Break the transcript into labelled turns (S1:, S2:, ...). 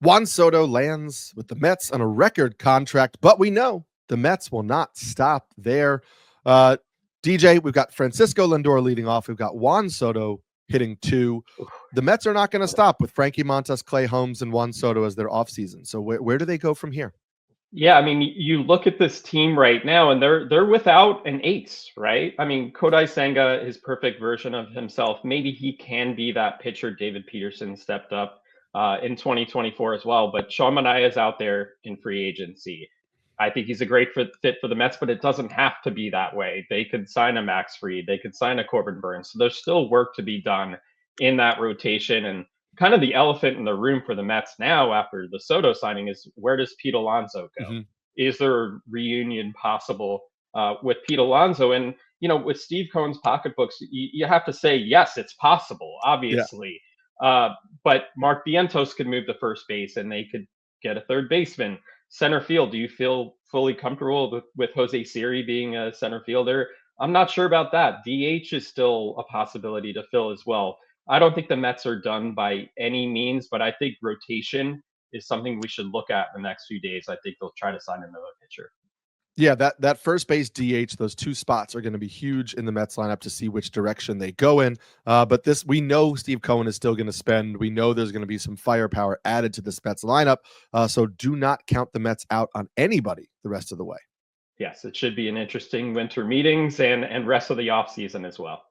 S1: Juan Soto lands with the Mets on a record contract, but we know the Mets will not stop there. Uh, DJ, we've got Francisco Lindor leading off. We've got Juan Soto hitting 2. The Mets are not going to stop with Frankie Montas, Clay Holmes, and Juan Soto as their offseason. So where do they go from here?
S2: Yeah, I mean, you look at this team right now, and they're without an ace, right? I mean, Kodai Senga, his perfect version of himself. Maybe he can be that pitcher David Peterson stepped up in 2024 as well. But Sean Manaea is out there in free agency. I think he's a great fit for the Mets, but it doesn't have to be that way. They could sign a Max Fried, they could sign a Corbin Burns. So there's still work to be done in that rotation. And kind of the elephant in the room for the Mets now after the Soto signing is, where does Pete Alonso go? Mm-hmm. Is there a reunion possible with Pete Alonso? And, with Steve Cohen's pocketbooks, you have to say, yes, it's possible, obviously. Yeah. But Mark Vientos could move to first base and they could get a third baseman. Center field, do you feel fully comfortable with Jose Siri being a center fielder? I'm not sure about that. DH is still a possibility to fill as well. I don't think the Mets are done by any means, but I think rotation is something we should look at in the next few days. I think they'll try to sign another pitcher.
S1: Yeah, that first base DH, those 2 spots are going to be huge in the Mets lineup to see which direction they go in. But we know Steve Cohen is still going to spend. We know there's going to be some firepower added to this Mets lineup. So do not count the Mets out on anybody the rest of the way.
S2: Yes, it should be an interesting winter meetings and rest of the offseason as well.